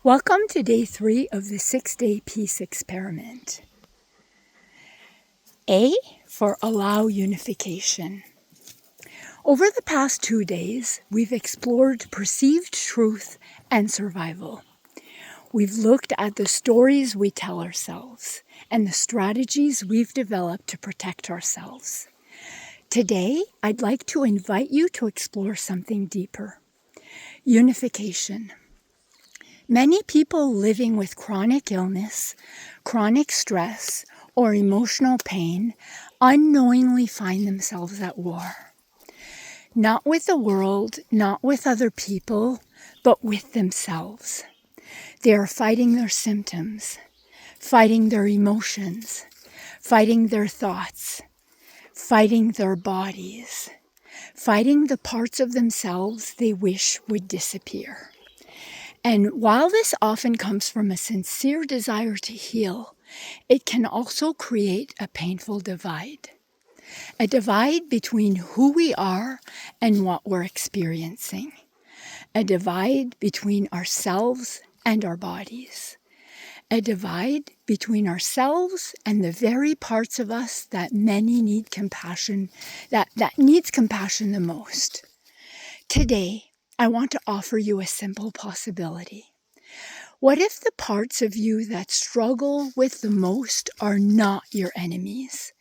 Welcome to day 3 of the 6-day P.E.A.C.E experiment. A for allow unification. Over the past 2 days, we've explored perceived truth and survival. We've looked at the stories we tell ourselves and the strategies we've developed to protect ourselves. Today, I'd like to invite you to explore something deeper. Unification. Many people living with chronic illness, chronic stress, or emotional pain unknowingly find themselves at war. Not with the world, not with other people, but with themselves. They are fighting their symptoms, fighting their emotions, fighting their thoughts, fighting their bodies, fighting the parts of themselves they wish would disappear. And while this often comes from a sincere desire to heal, it can also create a painful divide. A divide between who we are and what we're experiencing. A divide between ourselves and our bodies. A divide between ourselves and the very parts of us that many need compassion, that needs compassion the most. Today, I want to offer you a simple possibility. What if the parts of you that struggle with the most are not your enemies?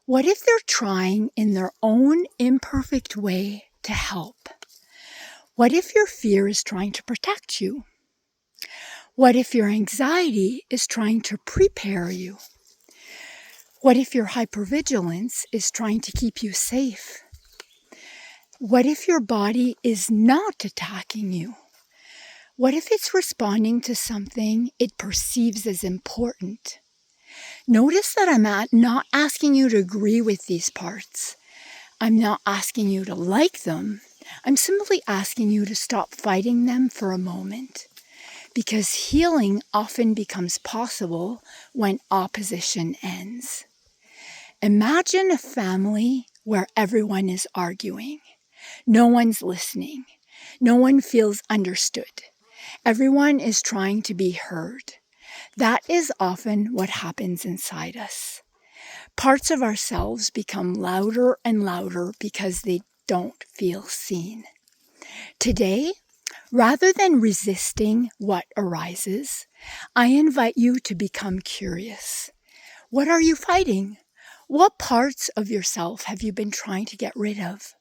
What if they're trying in their own imperfect way to help? What if your fear is trying to protect you? What if your anxiety is trying to prepare you? What if your hypervigilance is trying to keep you safe? What if your body is not attacking you? What if it's responding to something it perceives as important? Notice that I'm not asking you to agree with these parts. I'm not asking you to like them. I'm simply asking you to stop fighting them for a moment. Because healing often becomes possible when opposition ends. Imagine a family where everyone is arguing. No one's listening. No one feels understood. Everyone is trying to be heard. That is often what happens inside us. Parts of ourselves become louder and louder because they don't feel seen. Today, rather than resisting what arises, I invite you to become curious. What are you fighting? What parts of yourself have you been trying to get rid of?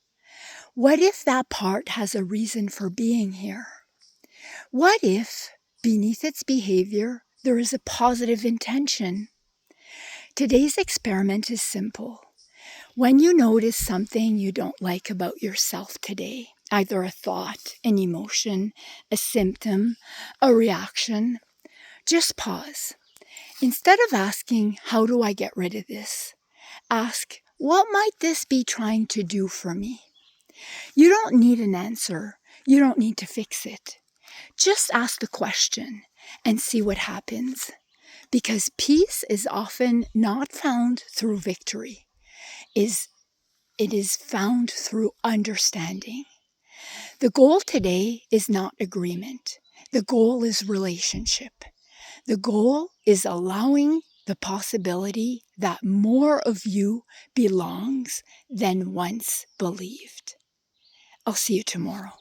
What if that part has a reason for being here? What if, beneath its behavior, there is a positive intention? Today's experiment is simple. When you notice something you don't like about yourself today, either a thought, an emotion, a symptom, a reaction, just pause. Instead of asking, how do I get rid of this? Ask, what might this be trying to do for me? You don't need an answer. You don't need to fix it. Just ask the question and see what happens. Because peace is often not found through victory. It is found through understanding. The goal today is not agreement. The goal is relationship. The goal is allowing the possibility that more of you belongs than once believed. I'll see you tomorrow.